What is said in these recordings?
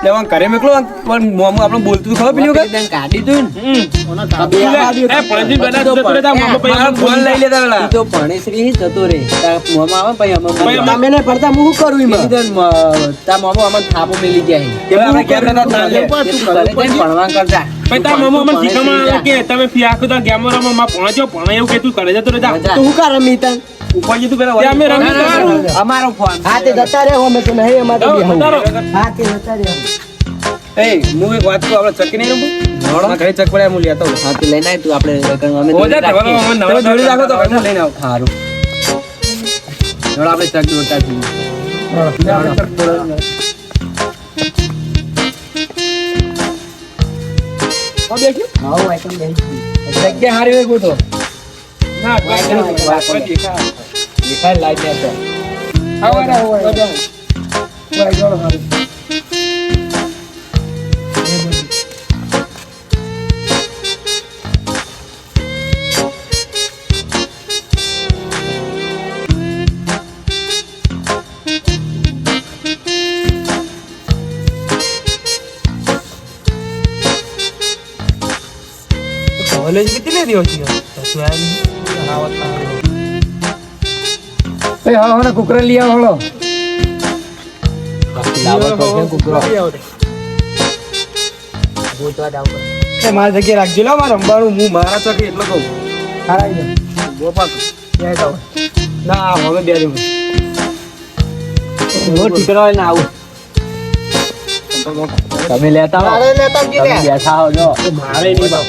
લેવા ઘરે મેકલો પણ મોમો આપણે બોલતું ખબર પેલી વખત કાઢી દઉં એ પણજી બના તો તા મામા મારો ફોન લઈ લેતા ને પેલા તો ભણેશ્રી જતો રે તાર મોમાં આવે પછી અમે તમે ને પડતા હું શું કરું એમાં તાર મોમો અમે થાપો મેલી જાય કે આપણે કેમ નતા ના લે તું ઘરે જઈને ભણવા કરજા પછી તા મામા મને શીખવામાં આવે કે તમે ફી આખો તા ગેમરમાં માં પહોંચો પણ એવું કે તું કરે જતો રે જા તો હું કર રમીતા ઉપર જતું પેલા ત્યાં અમે રમી તો અમારો ફોન હા તે જતા રે અમે તો નહીં અમાર તો બેહું તારો હા તે જતા રે એ હું એક વાત કહું આપણે ચકી નહીં રમવું મારા ઘરે ચક પડ્યા હું લેતો હોઉં. હા તે લઈને આય તું આપણે અમે હો જા તવાનો મને તમે નવો જોડી રાખો તો હું લઈને આવું સારું જોડો આપણે ચક જોડતા છીએ હાઉ આઈટમ દે જગ્યા હારી હોય ગોતો ના કોઈ દેખા દેખાય લાઈટ ને તો આવા કોલેજ કેટલી દિવસ છે એ હા હા કુકરા લઈ આવો હળો લાવો તો કુકરો એ મારી જગ્યાએ રાખજો લો મારે રમવાનું હું મારા ચોકી એટલો કહું હારાઈ જાવ ગોપા ક્યાં જાવ ના હવે બે રે નો ઠીકરો ને આવું તમે લેતા આવો મારે લેતા જ તમે બેઠા હો જો મારે નહીં બાપ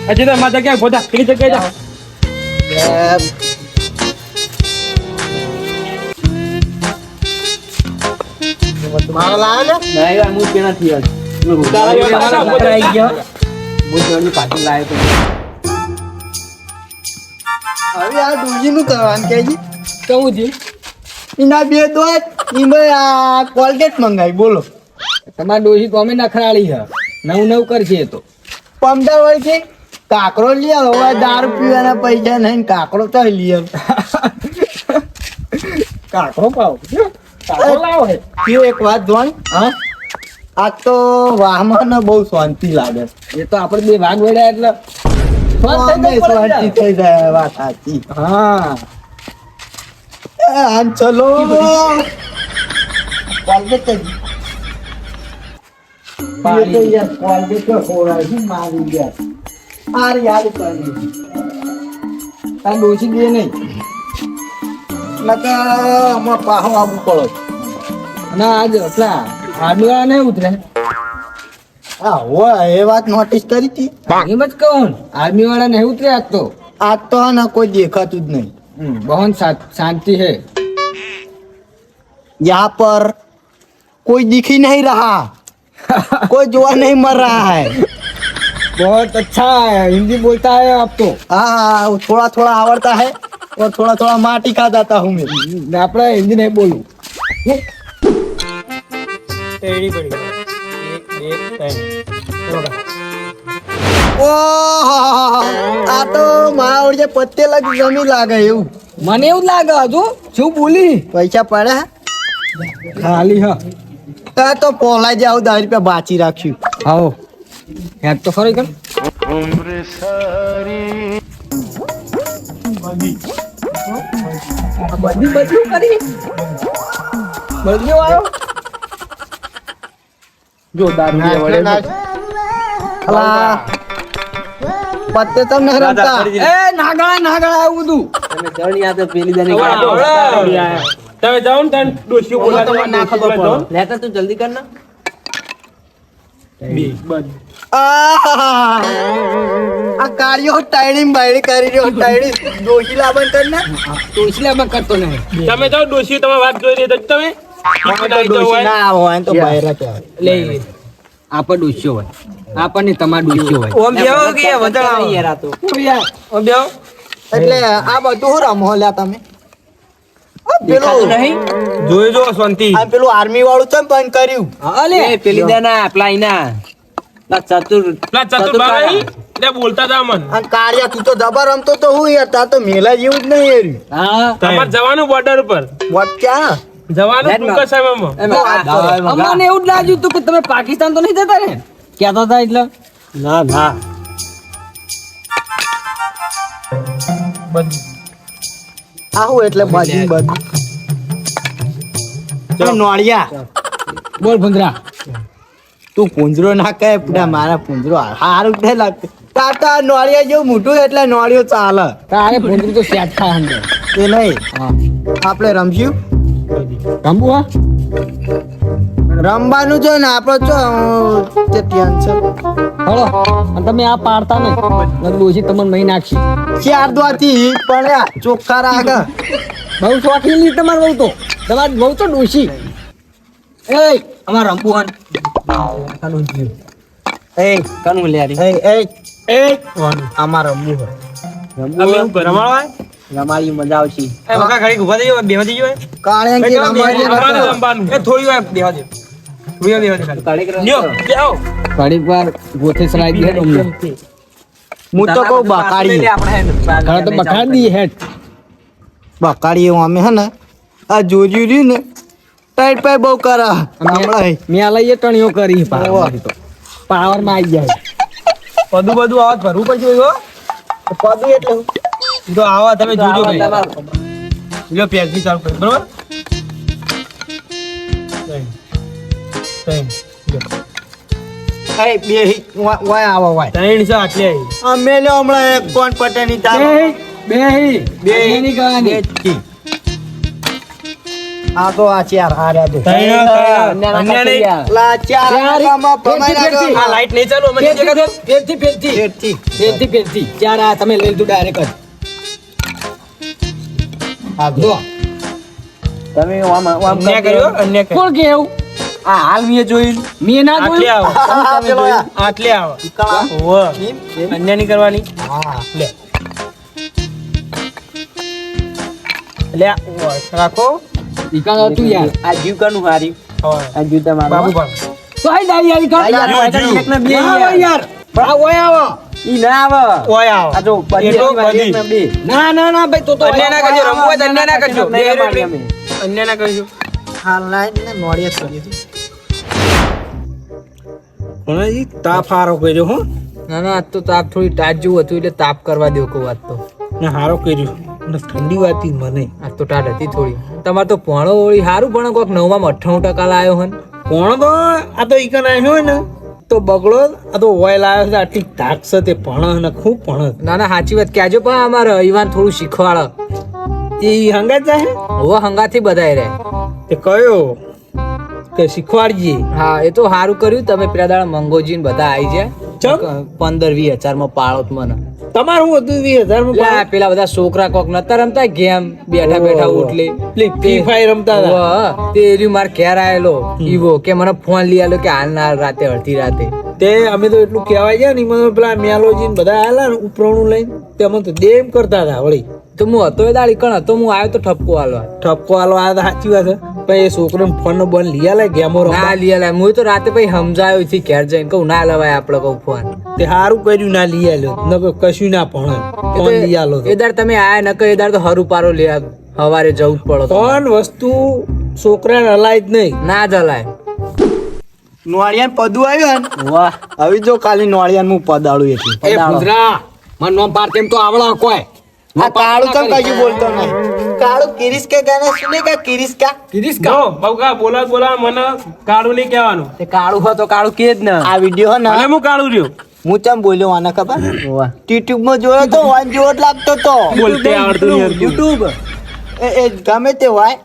અજી તો માતા ક્યાં ગોતા કઈ જગ્યાએ જા મારા લાયા ને નહીં યાર હું પેલા થી આજ તારા જેવા પાછા ગોતા આવી ગયો હું જોની પાછી લાવ્યો તો હવે આ દૂજી નું કરવાનું કે જી કહું જી એના બે દોત ઈમે આ કોલગેટ મંગાવી બોલો તમાર ડોશી તો અમે નખરાળી છે નવું નવું કરશે એ તો 15 વર્ષથી કાકરો લઈ આવો હવે દારૂ પીવાના પૈસા નહીં કાકરો તો લઈ આવ કાકો પાવ કાકરો લાવો હે તું એક વાત જોન હા આ તો વાહમાં ને બહુ શાંતિ લાગે એ તો આપણે બે ભાગ વળ્યા એટલે શાંતિ થઈ જાય વાત સાચી હા આમ ચલો કોલગેટ કોલગેટ હોરાઈ મારી ગયા આર યાદ કરી તાર ડોશી દે નહીં નકા હમણાં પાહો આવવું પડે ના આજ પેલા આડવા નહીં ઉતરે હા હોય એ વાત નોટિસ કરી હતી એમ જ કહું આર્મી વાળા નહીં ઉતરે આજ તો આજ તો ને કોઈ દેખાતું જ નહીં બહુ શાંતિ है यहाँ पर कोई दिख ही नहीं रहा कोई जुआ नहीं मर रहा है बहुत अच्छा है हिंदी बोलता है आप तो हाँ वो थोड़ा थोड़ा आवड़ता है और थोड़ा थोड़ा माटी खा जाता हूँ मैं આપણે હિન્દી નહીં બોલું ટેડી પડી 1 2 3 ઓહ આ તો માવડે પત્તે લગી જમી લાગે એવું મને એવું લાગે હજુ શું બોલી પૈસા પડ્યા ખાલી હા આ તો પોલાઈ જાવ 10 રૂપિયા બાચી રાખ્યું આવો યાદ તો ખરી કર બધી બદલું કરી બદલ્યો આવ્યો જો દારૂ વળે અલા પત્તે તો ન રમતા એ નાગળા આવું બધું તમે જણી આ તો પેલી દને તમે જાઓ ને તને ડોશી બોલાતો ના ખબર પડે લેતા તું જલ્દી કર ના આ કાર્યો ટાઈડિંગ બાઈડી કરી રહ્યો ટાઈડિંગ દોશી લાવન કર ને તો इसलिए मैं करतो नहीं તમે જાઓ ડોશી તમે વાત જોઈ રહી તો તમે દોશી ના હોય તો બાયરા કહેવાય લે આપણ ડોસ્યો હોય આપણને તમાર ડોસ્યો હોય ઓમ બેહો કે વજણ યાર આ તો ઓમ બેહો એટલે આ બધું હું રમો લ્યા તમે પેલું નહીં જોઈ જો શાંતિ આ પેલું આર્મી વાળું છે બંધ કર્યું અલે પેલી દાના પ્લાઈના ચતુર પેલા ચતુર બાઈ પોતે બોલતા હતા મને અને કાળિયા તું તો જબર રમતો તો હું યાર તાર તો મેલા જેવું જ નહીં એર્યું. હા તમારે જવાનું બોર્ડર ઉપર વોટ ક્યાં જવાનું ટૂંક સમયમાં અમને એવું જ લાગ્યું હતું કે તમે પાકિસ્તાન તો નહીં જતા ને કહેતા હતા એટલે ના ના આવું એટલે બાજુ બાજુ નોળિયા બોલ ભૂંદરા તું પૂંજરો ના કહે પૂરા મારા પૂંજરો હારું નહીં લાગતું તાતા નોળિયા જેવું મોટું એટલે નોળિયો ચાલે તારે ભૂંદરું તો સેટ થાય અંદર એ નહીં હા આપણે રમશું રમવું હા રમવાનું છે ને આપણે ચો તે ટેન્શન હળો અને તમે આ પાડતા નહીં ડોશી તમને નહીં નાખશી ચાર દ્વાથી પડ્યા ચોખ્ખા રાગ બહુ શોખીન નહીં તમારે બહુ તો તમારે બહુ તો ડોશી એ અમારે રમવું હન એ કાનું લે એ એ એ આમાં રમવું હોય અમે એવું રમાડવા રમાડી મજા આવશે એ વખા ઘડી ઊભા થઈ જાવ બેહવા થઈ જાવ કાળિયાંકી રમાડીએ રમવાનું રમવાનું એ થોડી વાર બેહવા દે બેહવા દે ખાલી લ્યો બેહો ઘડીક વાર ગોથે સરાઈ દે તમને હું તો કહું બકાડી ઘરે તો બખાડી દઈએ હેડ બકાડી અમે હે ને આ જોર્યું રહ્યું ને ટાઈટ પાઈ બહુ કરે હમણાં મેં લઈએ ટણીઓ કરી પાવર તો પાવર માં આવી જાય બધું બધું આવા ભરવું પડશે હો પદું એટલે તો આવા તમે જોજો ભાઈ લ્યો પેરથી ચાલુ કરી બરોબર ત્રણ લ્યો એ બે વાય આવો વાય ત્રણ છે આટલી આવી અમે લ્યો હમણાં એક કોણ પટેની તાર બે નહીં કરવાની આ તો આ ચાર આ રહ્યા તો અન્ય નહીં લા ચાર આમાં ભમાઈ નાખો આ લાઈટ નહીં ચાલુ અમે નહીં દેખાતો પેલથી પેલથી ચાર આ તમે લઈ લીધું ડાયરેક્ટ આ જો તમે આમ અન્ય કર્યો અન્ય કર્યો કોણ કે એવું આ હાલ મે જોયું મેં ના આટલી જોયું આવો પેલો આટલી આવો ઈકળા. ઓહો અન્ય નહીં કરવાની હા લે લે રાખો ઈકાન હતું યાર આ જીવ કનું હારી હવે આ જીવ તમારું બાબુ બાબુ તો હાઈ દાઈ યાર ઈકાન યાર, જીવ. એકને બે ના આવે યાર. યાર આ ઓય આવો ઈ ના આવે ઓય આવો આ જો એ તો બધી. બે ના ભાઈ તો અન્ય ના કરજો રમવું હોય તો અન્ય ના કરજો નહીં રમાડીએ અમે. અન્ય ના કરજો હાલ લાઈન ને નોળિયા કરીએ પણ તાપ હારો કર્યો હો ના આજ તો તાપ થોડી ટાટ જેવું હતું એટલે તાપ કરવા દો કો વાત તો ને હારો કર્યો ને ઠંડી વાતી મને આજ તો ટાટ હતી થોડી તમારે તો ભણો વળી સારું ભણો કોક 9માં 98% લાયો હન કોણ તો આ તો ઈકન આવ્યો હોય ને તો બગડો આ તો ઓઇલ આવ્યો છે આટલી તાક છે તે ભણ ને ખૂબ ભણ ના સાચી વાત કહેજો પણ અમારે ઈવાન થોડું શીખવાડો એ હંગાત જાય હોવા હંગાથી બધાય રે તે કયો કે શીખવાડજે હા એ તો સારું કર્યું તમે પેલા દાડા મંગોજી ને બધા આવી જાય ચમ? 15-20 માં પાળો જ મને તમારું હતું 20,000 લા, પેલા બધા છોકરા કોક નતા રમતા ગેમ બેઠા ઉઠલે ફ્રી ફાયર રમતા હતા વાહ, તે એર્યું માર ઘેર આયેલો ઈવો કે મને ફોન લઈ આલો કે હાલ ના હાલ રાતે અડધી રાતે તે અમે તો એટલું કહેવાય ગયા ને મને પેલા મેલોજી ને બધા આયેલા ને ઉપરણું લઈને તે અમે તો દેમ કરતા હતા વળી તો હું હતો એ દાડી કણ હતો હું આવ્યો તો ઠપકો હાલવા ઠપકો હાલો આ સાચી વાત છે પણ એ છોકરો ફોન નો બંધ લઈ આલે ગેમો ના રમવા લઈ આલ્યા હું તો રાતે પછી સમજાયો થી ઘેર જઈને કહું ના લવાય આપડે કહું ફોન તે સારું કર્યું ના લઈ આલ્યો નકર કશું ના ભણે ફોન લઈ આલો એ દાડ તમે આયા નકર એ દાડ તો હરું પારો લે હવારે જવું જ પડો ફોન વસ્તુ છોકરાને હલાય જ નહીં ના જલાય નોળિયાન પદું આવ્યું ને વાહ હવે જો ખાલી નોળિયાન હું પદાળું એટલે એ ભૂંદરા મન નોમ પાર તેમ તો આવડા કોઈ આ કાળું તો કશું બોલતો નહીં કાળું કિરીસ કે ગાના સુનેગા કિરીસ કા કીધીસ જો બહુકા બોલા મને કાળું નહીં કહેવાનું તે કાળું હોય તો કાળું કે જ ને આ વિડિયો ને અને હું કાળું રહ્યો હું ચમ બોલ્યો આને ખબર યુટ્યુબ માં જોયો તો વાન જેવો જ લાગતો તો બોલતે આવડતું નહીં હતું. યુટ્યુબ એ ગમે તે હોય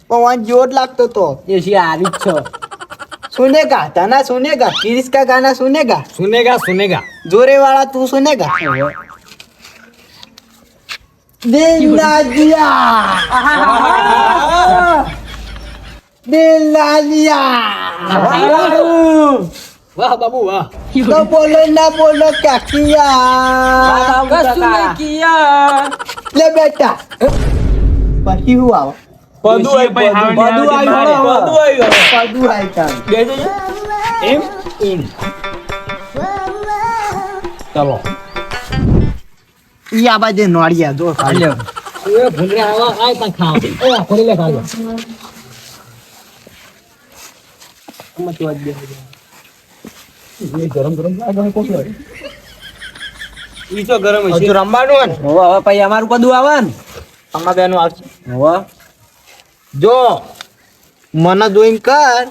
પણ વાન જેવો જ લાગતો તો એ શી આરી જ છો સુનેગા તાના સુનેગા કિરીસ કા ગાના સુનેગા સુનેગા જોરે વાળા તું સુનેગા દિલ ના દિયા દિલ ના દિયા વાહ બાબુ વાહ તો બોલો ના બોલો ક્યાં કિયા કશું નહીં કિયા લે બેટા પછી હું આવો બધું ડોશીએ પછી બધું હાવડી આવ્યું હાવડી બધું આવ્યું બધું આઈ કામ બે જઈએ એમ એમ ચલો ઈ આ બાજુ નોળિયા જો ખાલી એ ભૂંગળા આવા આય તા ખાવ એ ખોલી લે ખાજો ઈ તો ગરમ હશે હજુ રમવાનું ને હવે હવે પછી અમારું કદું આવે ને તમારા બેનું આવશે હવે જો મને જોઈને કર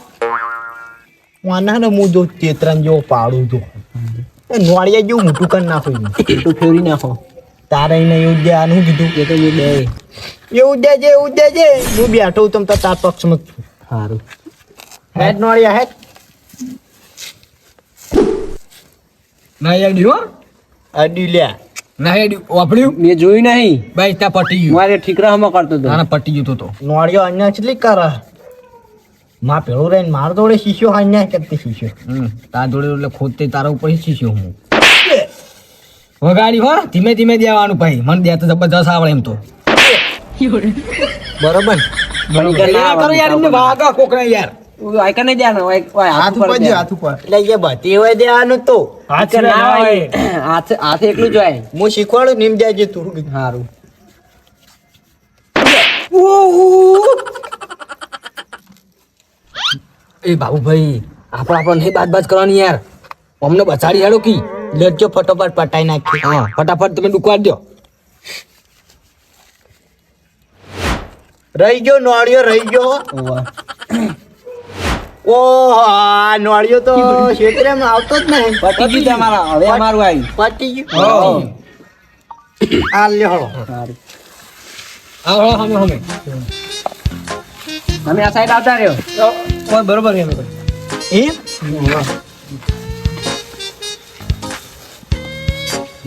મને ને હું જો ચેતરન જેવો પાડું છું એ નોળિયા જેવું મોટું કરી નાખું તું ફેરવી નાખો તારે એને એવું દે આનું કીધું એ તો મેં બે એવું દેજે હું બેઠો હું તમ તાર પક્ષમાં જ છું સારું હેડ નોળિયા હેડ ના યાર હો અડી લ્યા ના યાર વાપર્યું મેં જોયું નહીં ભાઈ ત્યાં પટી ગયું મારે ઠીકરામાં કરતો હતો ના પટી ગયું તો નોળિયો અન્યા કેટલી કરે માં પેલું રહીને માર જોડે શીશો અન્યાય કરતી શીશો તાર જોડે એટલે ખોદતે તારા ઉપર શીખ્યો હું વગાડી હો ધીમે ધીમે દેવાનું ભાઈ મને દે તો જબરજસ્ત આવડે એમ તો બરોબર કરો યાર એમને વાગા કોકને યાર આયકા નહીં દેવાનું હાથ ઉપર દે હાથ ઉપર એટલે એ બધી હોય દેવાનું તો હાથ હાથ એકલું જ હોય હું શીખવાડું નીમ જાય તું સારું એ બાબુભાઈ આપણે નહીં બાજ કરવાની યાર અમને બચાડી હેડો કી લેજો ફટોફટ પટાઈ નાખી હા ફટાફટ તમે ડુકવા દો રહી ગયો નોળિયો રહી ગયો ઓહો આ નોળિયો તો ક્ષેત્રમાં આવતો જ નહીં પતી ગયું તમારા હવે અમારું આવ્યું પટી ગયું આ લ્યો હળો આવો હમે તમે આ સાઈડ આવતા રહ્યો કોઈ બરોબર એમ એમ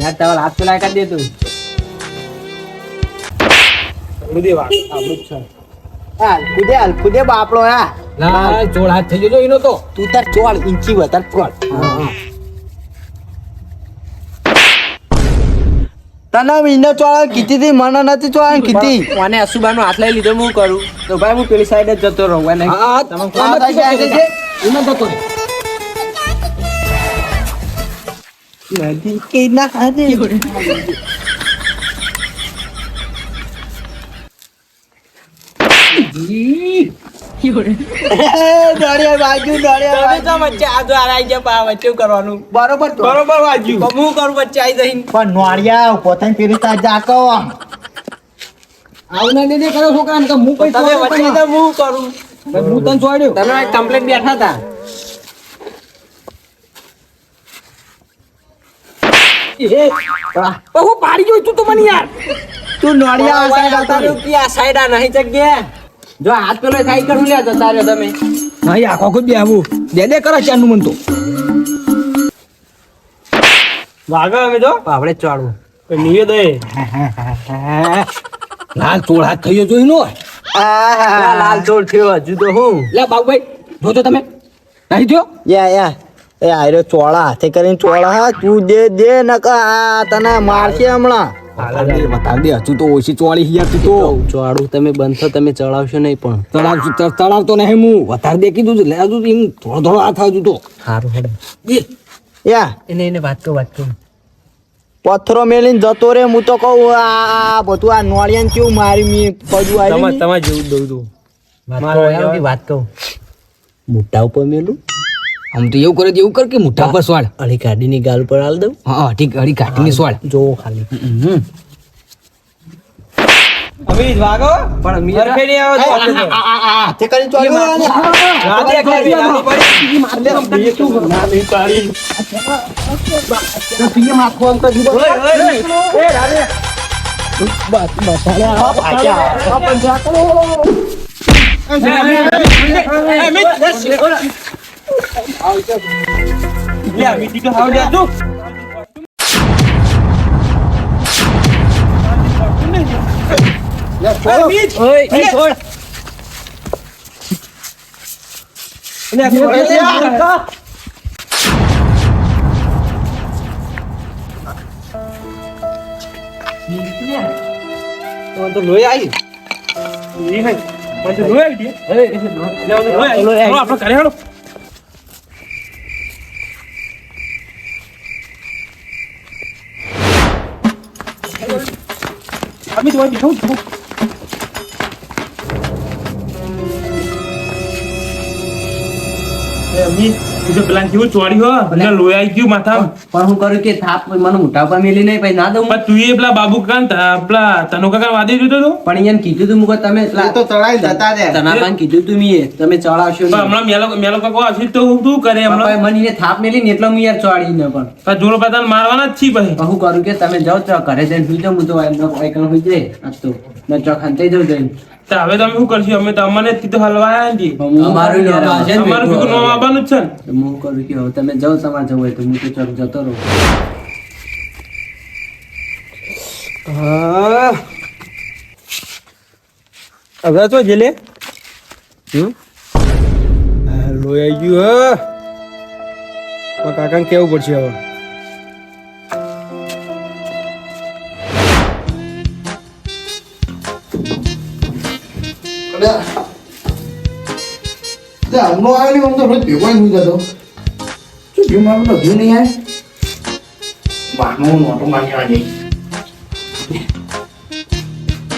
યાર તમારા હાથ પેલા કાઢી દે તું હાલ ખુદે બાપડો હા ના ચોળ હાથ થઈ ગયો એનો તો તું તાર ચોળ ઇંચી વધાર ચોળ તને મીને ચોળ કીધી હતી મને નથી ચોળ કીધી મને અસુબાનો હાથ લઈ લીધો હું કરું તો ભાઈ હું પેલી સાઈડ જ જતો રહું અને હા તમે કોણ થાય છે એમાં જતો રહે. નદી કે ના ખાધે દોડ્યા બાજુ દોડ્યા વચ્ચે આ દ્વારા આવી ગયા પા વચ્ચે કરવાનું બરોબર તો. બરોબર વાગ્યું હું કરું વચ્ચે આવી જઈને પણ નોળિયા પોતાની ફેરતા જાતો આમ આવું ના દે કરો છોકરાને તો હું કઈ તમે વચ્ચે તો હું કરું હું તને છોડ્યો તમે કમ્પ્લેટ બેઠા હતા હું પાડી ગયો તું તો મને યાર તું નોળિયા આ side આવતા રહ્યો. આ સાઈડ આ નહીં જગ્યા જો હાથ પેલો સાઈડ કરું લ્યા જતા રહ્યો તમે નહીં આખો ખુદ દે આવું દે કરે ચારનું મન તો વાગા અમે તો આપણે ચાડવું નિવેદ લાલ ચોળ હાથ થઈ ગયો જોઈ નો આહાહા. લાલ ચોળ થયો હજુ તો હું લે બાબુભાઈ જોજો તમે નહીં થયો યા એ આયરો ચોળા હાથે કરીને ચોળા હા તું દે નકા આ તને મારશે હમણાં બતાવી દે હજુ તો ઓછી ચોળી યાર તું તો ચાડું તમે બંધ થો તમે ચડાવશો નહીં પણ તળાવતો નહીં હું વધારે દે કીધું છે લે હજુ એમ થોડો હાથ હજુ તો સારું હેડે યા એને વાત કહું પથ્થરો મેલીને જતો રે હું તો કહું આ બધું આ નોળિયાને કેવું મારી મી પજુ આવી તમારે જેવું દઉં તું વાત કહું મોટા ઉપર મેલું આમ તો એવું કરે તો એવું કર કે મુઠ્ઠા પર સ્વાડ અળી ગાડીની ગાલ પર હાલ દઉં હા ઠીક અડી કાઢીને સ્વાડ જો ખાલી અમિત વાગો પણ મી સરખે નહીં આવે તો આપણે તો. હાથે કરીને ચોળ્યું રાતે ખાલી નાની પડી. નાની તારી. ઓય, ઓય, ઓય. એ રાતે. લે અમિત ઈ તો હાવ લે તું. અમિત, ઓય એ છોડ. લે, છોડ. તો લોહી આવી ઈ નહીં. મને તો લોહી આવી ગઈ. લે, મને લોહી આવી. હાલો, આપણે ઘરે હાલો. અમે જોઈ બેઠો છું. એ અમી, એ તો પેલા કેવું ચોરી હો પેલા લોહી આવી ગયું માથા. પણ હું કરું કે થાપ મને મોટા પર મેલી નહીં પછી ના દઉં. પણ તું એ પેલા બાબુ કાન પેલા તનો કાકા વાદી દીધો તો પણ એને કીધું તું મુકો તમે એ તો ચડાઈ જતા રહ્યા. તનાપાન કીધું તું મીએ તમે ચડાવશો પણ નહીં. હમણાં મેલો કાકો હશે તો હું શું કરે બાપાએ હમણાં મને એને થાપ મેલી ને એટલે હું યાર ચોડી ને પણ પણ જોડો પતાને મારવાના જ છી પછી. પણ હું કરું કે તમે જાઓ તો ઘરે જઈને સુઈ જાઓ હું તો એકણ સુઈ જાય આજ તો મેં ચોખાન થઈ જાઉં જઈને. તો હવે તમે શું કરશો? અમે તો અમને જ તો હલવાયા નથી. અમારું યાર આવશે ને અમારું ભેગું નામ આવવાનું જ છે ને. તો હું કરું કે હવે તમે જાઓ તમારે જવું હોય તો હું તો ચોક જતો રહું. હા હવે તો જેલે લોહી આવી ગયું હા મારા કાકાને કેવું પડશે હવે. હમણાં આવ્યો ને આમ તો રોજ ભેગો નહીં જતો. શું થયું મારું બધું નહીં આવે? વાહનો નોટો મારી આવે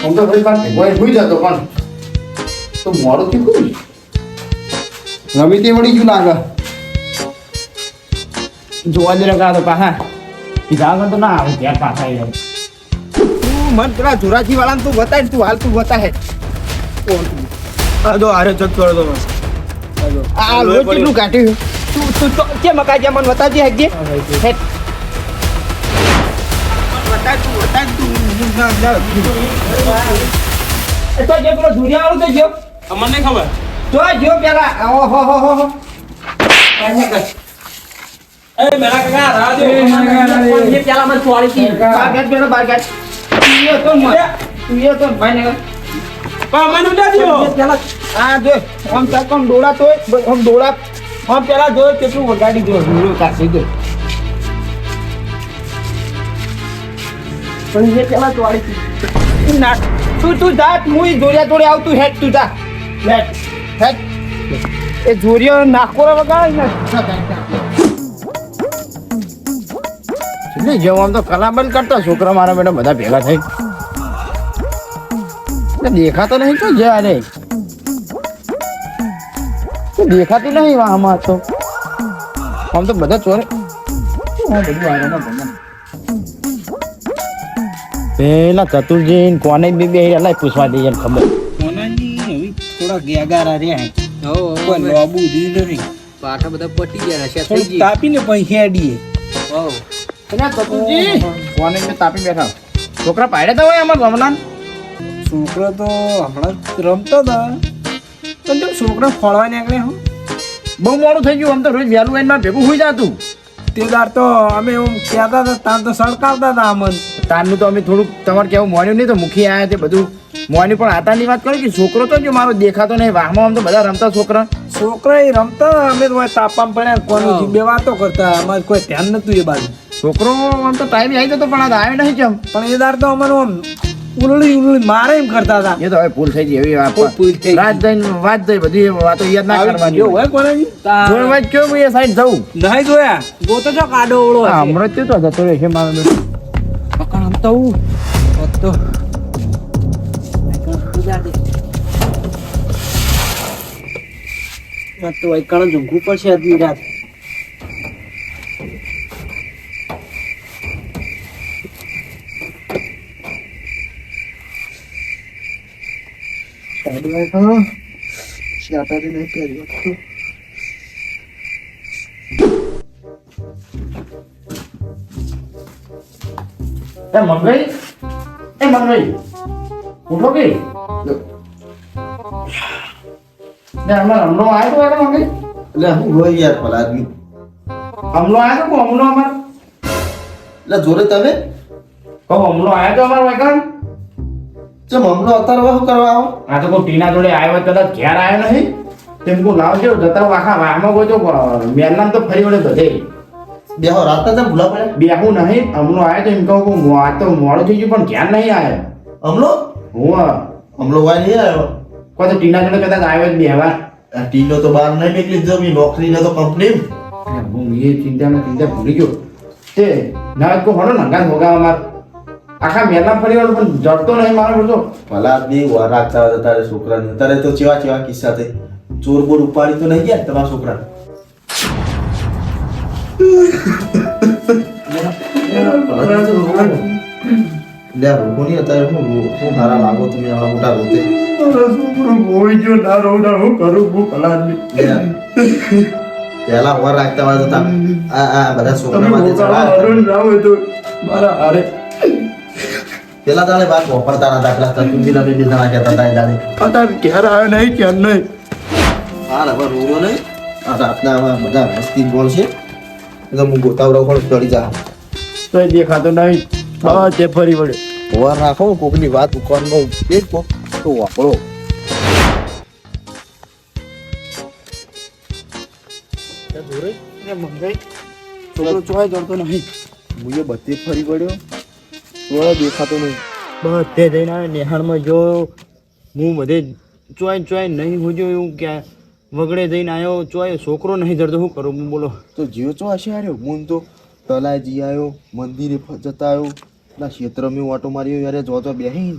આમ તો રોજ પાછો ભેગો સુઈ જતો પણ તો મોડું થયું કોઈ રમી તે વળી ગયું લાગે. જોવા દે લગા તો પાછા કીધા વગર તો ના આવે ત્યાં પાછા એ તું મન પેલા જોરાજી વાળાને તું બતાય તું હાલ તું બતાય આ દો આરે ચક કરો તો બસ આ લોહી કેટલું કાઢ્યું? તું તું તો કે મકાઈ મને બતાવજે હેજે હેટ બતાય તું એ તો જે પેલો ધુરિયા વાળું તો જો અમને નહીં ખબર. તો જો પેલા ઓહો હો હો હો એ મેલા કાકા રાહ દે. એ પેલા મને ચોરી હતી. બારગાટ પેલો બારગાટ તું એ તો ભાઈ ને પણ અમને ઉડા દ્યો. પેલા આ જો આમ ચાક આમ ડોળા તો આમ ડોળા આમ પેલા જો કેટલું વગાડી જો ડોળો કાઢી દે પણ એ પેલા ચોરી ના તું જા હું જોરિયા જોડે આવતું હેડ તું જા લેટ હેડ એ જોરિયો નાખોરા વગાડ ને જેવું આમ તો કલાબલ કરતા છોકરા મારા બેટા બધા ભેગા થઈ દેખાતો નહીં તો જે અરે દેખાતું નહીં આમાં તો આમ તો બધા ચોરે પેલા ચતુરજી કોને બી બે લાઈ પૂછવા દઈએ ખબર થોડા ગેગારા રહ્યા કોઈ લોબુ દીધું નહીં. પાઠા બધા પટી ગયા રશ્યા થઈ ગઈ. તાપીને પછી હેડીએ. ચતુરજી કોને બે તાપી બેઠા છોકરા પાડ્યા તા હોય અમાર રમલાન છોકરો તો હમણાં રમતો હતા પણ તો છોકરો ફળવા નીકળે હું બહુ મોડું થઈ ગયું આમ તો રોજ વહેલું આવીને મારે ભેગું હોઈ જતું તે દાર તો અમે એમ કહેતા હતા તાર તો સળકાવતા હતા અમન. તારનું તો અમે થોડુંક તમારે કેવું મોન્યું નહીં તો મુખી આવ્યા તે બધું મોની પણ આતાની વાત કરી કે છોકરો તો જો મારો દેખાતો નહીં વાહમાં આમ તો બધા રમતા છોકરા છોકરા એ રમતા હતા, અમે તો તાપમાં પડ્યા કોની બે વાતો કરતા અમારે કોઈ ધ્યાન નતું એ બાજુ. છોકરો આમ તો ટાઈમ આવી જતો પણ આ આવ્યો નહીં કેમ પણ એ દાર તો અમારું આમ ઉલળી મારે એમ કરતા હતા. એ તો હવે ભૂલ થઈ ગઈ એવી વાત ભૂલ થઈ ગઈ. રાત જઈને વાત થઈ બધી વાતો યાદ ના કરવાની એવું હોય કોનાની? જોઈ વાત કેવું હું એ સાઈડ જવું નહીં જોયા ગોતો છો કાડો ઓળો હશે. હમણાં જ તો જતો રહેશે મારો બેટો પકડ આમ તો હું તો તો એકણ ઝુંકવું પડશે આજની રાત. એ મંગઈ ઉઠો કે ને અમાર હમણો આવ્યો તો એટલે મંગઈ એટલે હું હોય યાર ભલા આદમી. હમણો આવ્યો તો હમણો અમાર એટલે જોડે તમે કહો હમણો આવ્યો તો અમાર વાયકાન ચમ હમણાં અત્યારે શું કરવા આવો? આ તો કોઈ ટીના જોડે આવ્યો કદાચ ઘેર આવ્યો નહીં તેમ કોઈ લાવજો જતા આખા વાહમાં કોઈ તો મેલનામ તો ફરી વળે બધે બેહો રાત જ ભૂલા પડ્યા. બેહું નહીં હમણો આવ્યો તો એમ કહું આ તો મોડું થઈ ગયું પણ ઘેર નહીં આવ્યો હમલો હું હમલો વાય નહીં આવ્યો. કોઈ તો ટીના જોડે કદાચ આવ્યો જ બેહવા આ ટીનો તો બહાર નહીં નીકળી જ જમી નોકરીને તો કંપની. હું એ ચિંતા ભૂલી ગયો તે ના કો હડો નંગા હોગા અમાર આખા મેલા પરિવાર પણ જડતો નહીં મારો બધો. ભલા આદમી વાર રાખતા હોય તો તારે છોકરાને તારે તો ચેવા ચેવા કિસ્સા થઈ ચોર બોર ઉપાડી તો નહીં ગયા તમારા છોકરા લે રોહની અત્યારે હું હારા લાગો તમે આવા મોટા રોતે મારો છોકરો ગોઈ ગયો ના રોડા હું કરું હું ભલા આદમી. પહેલા વાર રાખતા હોય તો આ બધા છોકરા તમે માટે ગોગાળા હરણ ના હોય તો મારા હારે પેલા તારે બાર વાપરતા નતા પેલા તંતુજીના બે જણા કહેતા હતા એ દાડે અત્યારે ઘેર આવ્યો નહીં કેમ નહીં. હાલ હવે રોવો નહીં આ રાતના આવા બધા મસ્તી બોલ છે એટલે હું ગોતાવડાવ પણ ચડી જા તોય દેખાતો નહીં. બસ તે ફરી વળ્યો. વાર રાખો કોકની વાત ઉકાળમાં એ જ કોક તો વાપરો છોકરો ચોય જડતો નહીં. હું એ બધે ફરી વળ્યો તો દેખાતો નહીં બધે જઈને આવ્યો નિહાળમાં જો હું બધે ચોય નહીં હું જો એવું કે વગડે જઈને આવ્યો ચોય છોકરો નહીં જડતો શું કરું હું બોલો તો જીવ ચો હશે આવ્યો હું તો તલાજી આવ્યો મંદિરે જતા આવ્યો ના ક્ષેત્ર મેં ઓટો માર્યો યારે જો બેહી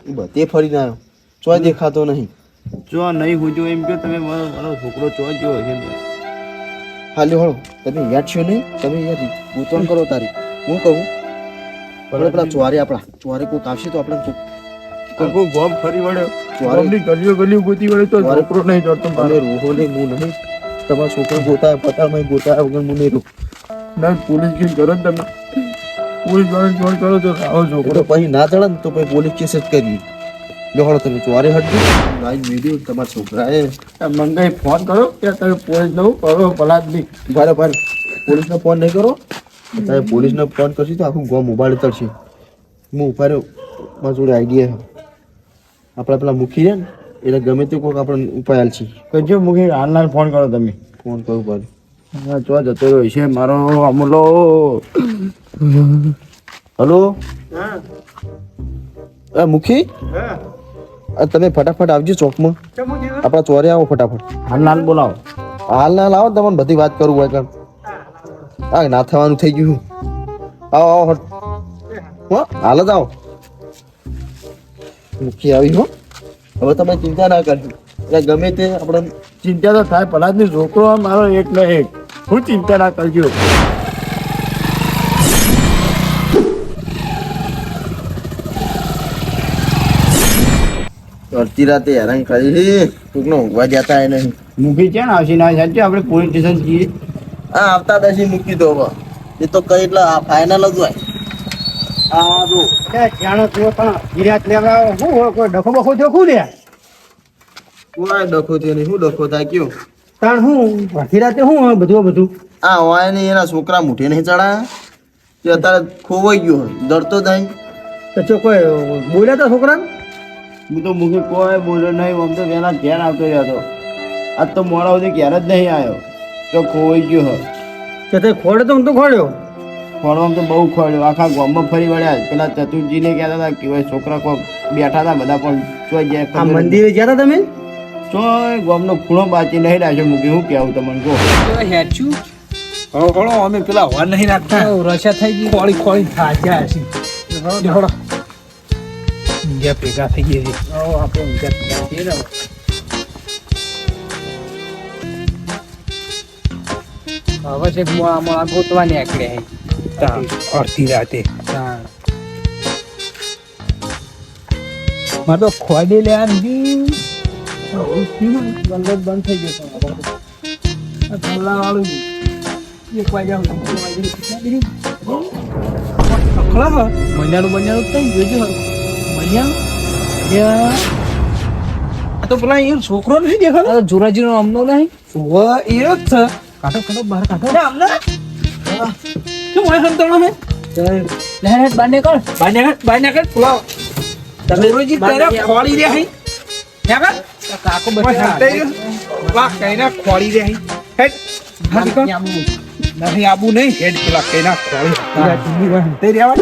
એ બધે ફરીને આવ્યો ચોય દેખાતો નહીં ચો નહીં હું જો એમ કહો તમે મારો છોકરો ચો જો હશે હાલ્યો હળો તમે યાદ છો નહીં તમે યાદ ગોતવણ કરો તારી હું કહું પણ પેલા ચોરે કોઈ આવશે તો આપણે કોઈ ગોમ ફરી વળ્યો. ચોરે ગોમની ગલીઓ ગલીઓ ગોતી વળે તો છોકરો નહીં જડતો મારો. તમે રોહો નહીં હું નહીં તમારા છોકરો ગોતા પતાળમાં ગોતા વગર હું નહીં રહું ના પોલીસ કેસ કરો ને તમે. પોલીસ વાળાને ફોન કરો તો આવો એ છોકરો. તો પછી ના ચડે ને તો પછી પોલીસ કેસ જ કરીએ લો હળો તમે ચોરે હટજો લાઈન મેળ્યું તમારા છોકરાએ મંગાઈ ફોન કરો કે તમે પોલીસ નું કરો ભલા જ નહીં. ભારે પોલીસને ફોન નહીં કરો અત્યારે પોલીસને ફોન કરશું તો આખું ગામ મોબાઈલ તરશે હું ઉભા રહ્યો મારા જોડે આઈડિયા આપણા પેલા મૂકી રહ્યા ને એટલે ગમે તે કોઈક આપણે ઉપાય હાલ છે કજો મૂકી હાલના ફોન કરો તમે. ફોન કરું ભારે હા ચો જતો રહ્યો છે મારો અમલો. હલો મુખી તમે ફટાફટ આવજો ચોકમાં આપણા ચોરે આવો ફટાફટ હાલના બોલાવો. હાલ ના લાવો તમને બધી વાત કરું હોય કામ આ ના થવાનું થઈ ગયું આવો આવો હટ હો હાલ જ આવો મુખી આવી હો હવે તમે ચિંતા ના કરજો એટલે ગમે તે આપણે ચિંતા તો થાય ભલા જ નહીં. છોકરો મારો એક ને એક. હું ચિંતા ના કરજો. અડધી રાતે હેરાન કરી કોકનો ઊંઘવા જતા એ નહીં મૂકી છે ને આવશે ના સાચું આપણે પોલીસ સ્ટેશન જઈએ. હા આવતા દસી મૂકી દો હવે એ તો કઈ એટલે ફાઇનલ જ હોય આ જો જાણો તું પણ ગિરાત લેવા શું હોય કોઈ ડખો બખો થયો શું લે કોઈ ડખો થયો નહીં શું ડખો થાય કયો તાણ હું અડધી રાતે શું હોય બધું આ હોય ને એના છોકરા મુઠે નહીં ચડાયા તે અત્યારે ખોવાઈ ગયો હોય ડરતો થાય પછી કોઈ બોલ્યા તા છોકરા હું તો મુખી કોઈ બોલ્યો નહીં આમ તો વહેલા ઘેર આવતો રહ્યો હતો આજ તો મોડા સુધી ઘેર જ નહીં આવ્યો તો ખોવાઈ ગયો હોય કે તે ખોડે તો હું તો ખોડ્યો ફરવામાં તો બહુ ખોડ્યો આખા ગામમાં ફરી વળ્યા પેલા ચતુરજીને કહેતા હતા કે ભાઈ છોકરા કોઈ બેઠા હતા બધા પણ ચોઈ જાય આ મંદિરે ગયા તા તમે ચોય ગામનો ખૂણો બાચી નહીં રાખ્યો મૂકી હું કેવું તમને કહો હળો અમે પેલા હવા નહીં નાખતા રસા થઈ ગઈ ખોળી ખોળી થાજ્યા હશે હળો ઊંઘ્યા ભેગા થઈ ગયા છે આપણે ઊંઘ્યા ભેગા છીએ ને હવે છે મોળા ગોતવાની આકડે અડધી રાતે મારે તો ખોડી લે બંધ થઈ ગયો થલ્લા વાળું એક વાગ્યા મહિનાનું કઈ જોજો તો પેલા એ છોકરો નહીં દેખાતો જોરાજી નો અમનો નહીં એ જ છે કાઢો કાઢો બહાર કાઢો અમને શું હોય સંતોણો હે લહેર બાર ને કર પુલાવ તમે રોજી તારે ખોળી રે હઈ નેકા કાકો બતાઈ લા કઈના ખોળી રે હઈ હેડ નહીં આબુ નહીં હેડ પેલા કઈના ખોળી તે રેવા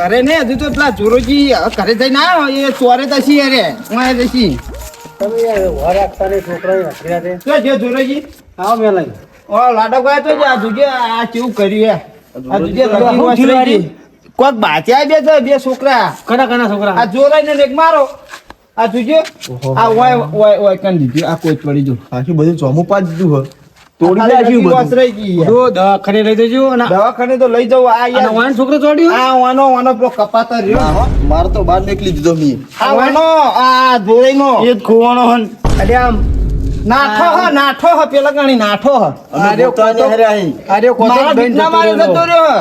અરે ને હજુ તો પેલા ચોરોજી ઘરે જઈને આવ્યો એ ચોરે તસી અરે હું તસી ચોરોજી આવો મેલા ઓ લાડો ગયા તો આ જોજે આ કેવું કર્યું આ જોજે કોક બાચ્યા બે છે બે છોકરા કના છોકરા આ જોરાઈ ને એક મારો આ જોજો આ ઓય કન દીધું આ કોઈ પડી જો આખી બધું ચોમું પાડ દીધું હે તોડી આ નાખ્યું બધું. વસરાઈ ગઈ યાર. જો દવાખાને લઈ જજો અને દવાખાને તો લઈ જવું આ અને યાર વાન છોકરો ચોડ્યો આ વાનો પેલો કપાતર રહ્યો મારે તો બહાર નીકળી દીધો મી આ વાનો આ જોરાઈ નો એ જ ખોવાનો હન અરે આમ નાઠો હ પેલા ગણી નાઠો હ અરે કોતો અરે કોતો મારા દઈને બીજના મારે જતો રહ્યો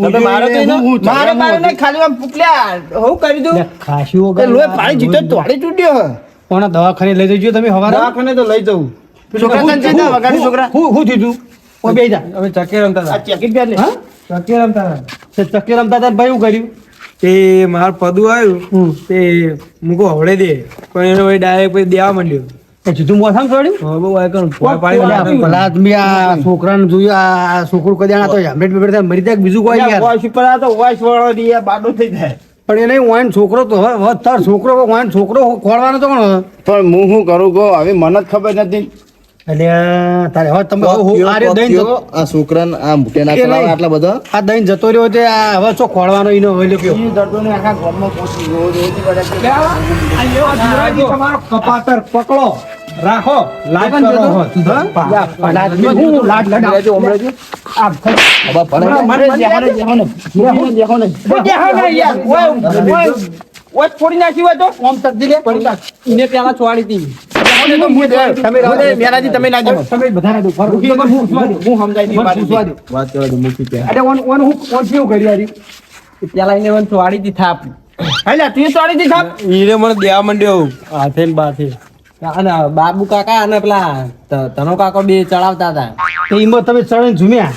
તમે મારો તો હું મારે મારે નહીં ખાલી આમ પુકલ્યા હું કરી દઉં ખાસી એ લોહી પાણી જીતો તોડી તૂટ્યો હ કોના દવાખાને લઈ જજો તમે હવારે દવાખાને તો લઈ જવું છોકરા તને જતા વગાડી છોકરા હું થયું ઓ બેજા અમે ચક્કે રમતા આ ચેકિંગ પ્યાર લે હતા ચક્કે રમતા હતા ચક્કે રમતા હતા ભાઈ હું કર્યું તે માર પદું આવ્યું તે મુકો હવડે દે પણ એને ભાઈ ડાયરેક્ટ પછી દેવા માંડ્યો એ સીધું મોથામ છોડ્યું હવે બહુ આય પાણી ભલા તમે આ છોકરાને જોયું આ છોકરું કદાચ તો હેમલેટ બેબેટ મરી જાય બીજું કોઈ યાર વોઇસ ઉપર આ તો વોઇસ વાળો દી બાડો થઈ જાય પણ એને વાઈન છોકરો તો હવે તાર છોકરો વાઈન છોકરો ખોળવાનો તો કોણ પણ હું શું કરું કહો હવે મને જ ખબર નથી એટલે તારે હવે તમે આ રે દઈને જતો આ છોકરાને આ મૂકે ના એ ચલાવે નહીં. આટલા બધા આ દઈને જતો રહ્યો તે આ હવે શું ખોળવાનો એનો હોય કયો ઈ દર્દોને આખા ગામમાં પહોંચી ગયો તમારો કપાતર પકડો રાખો લાજ પણ કરો જતો. હો, તું તો. હું લાજ લડાવ. આ હવે ભણે મને દેખાને દેખાને યાર ઓય છોડી નાખી હોય તો ઓમ તકદી લે એને પેલા ચોવાડી હતી તમે ના જાઓ તમે બધા રાડો ફરો. હું સમજાય મને પૂછવા દો. વાત કરવા દે મૂકી ત્યાં અરે હું કેવું કરી યાર પેલા એને મને ચોવાડી હતી થાપ હાલ્યા તું ચોડી દી થાપ હીરે મને દેવા માંડ્યો હાથે ને બાથે અને બાબુ કાકા અને પેલા તનો કાકો બે ચડાવતા હતા તો એમાં તમે ચડીને ઝૂમ્યા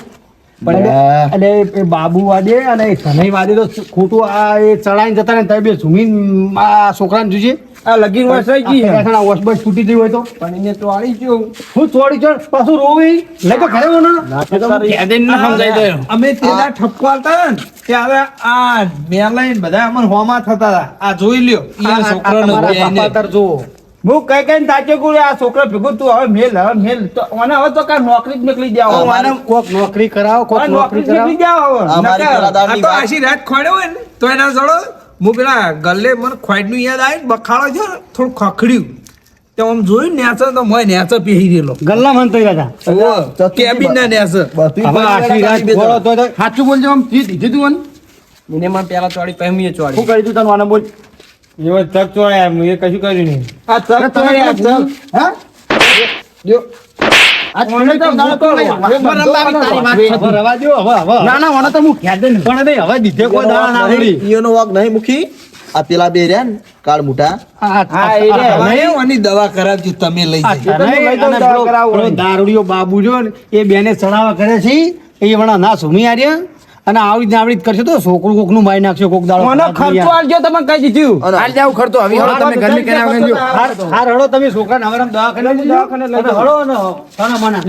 પણ એટલે એ બાબુ વાદે અને એ ધનઈ વાદે તો ખોટું આ એ ચડાઈને જતા ને તમે બે ઝૂમીને આ છોકરાને જોજે આ લગીન વર્ષ થઈ ગઈ આ વોશ બસ તૂટી ગઈ હોય તો પણ એને તો આડી ગયો હું ચોડી ચડ પાછું રોવી લઈ તો ઘરે હોનો અમે તેના ઠપકો આલતા ને ત્યારે આ મેલાઈન બધા અમર હોમાં થતા હતા આ જોઈ લ્યો ઈ છોકરાનો બેને. કપાતર જુઓ હું કઈ કઈ તાચે કું આ છોકરા ભેગું તું હવે મેલ તો મને હવે તો કા નોકરી જ નીકળી જાવ મને કોક નોકરી કરાવો કોક નોકરી નોકરી કરાવો નીકળી જાવ હવે અમારી નકર. આ કલાદારની તો વાત આશી રાત ખોડ્યો હોય ને તો એના જોડો હું પેલા ગલ્લે મને ખોડ નું યાદ આવી બખાડો છે ને થોડું ખખડ્યું તો આમ જોયું નેચર તો મોય નેચર પહેરી રહેલો ગલ્લા મન તો હતા કેબિન ના નેચર બધું હવે આશીર્વાદ ખોળો તો સાચું બોલજો આમ દીધું તું મને મને પેલા ચોડી પહેમીએ ચોડી શું કરી તું તને આને બોલ એવો તક ચોડ્યા મેં કશું કર્યું નહીં આ તક તો આ તક હા જો આ મને તો ના તો હવે રવા દ્યો, હવે ના ના મને તો હું ખેદે ને પણ નહીં હવે દીધે કોઈ દાણા ના પડી. ઈયોનો વાંક નહીં મૂકી આ પેલા બે રહ્યા ને કાળ મોટા હા એ રે નહીં એની દવા કરાવજો તમે લઈ જાય તો લઈ જાઉં અને દવા પેલો- કરાવવો પેલો હોય. દારૂડિયો બાબુ જો ને એ બેને ચડાવા કરે છે એ વણા ના સુમી આર્યા અને આવડી ને આવડી જ કરશે તો છોકરું કોક નું મારી નાખશે કોક દાડો મને ખર્ચો આલજો તમે કહી દીધું અને હાલ જાવ ખર્ચો હવે હવે તમે ઘરની કરીને આવજો હાર હળો તમે છોકરાને હવે દવાખાને લઈ જજો. દવાખાને લઈ અને જાઓ. હળો ને તને મને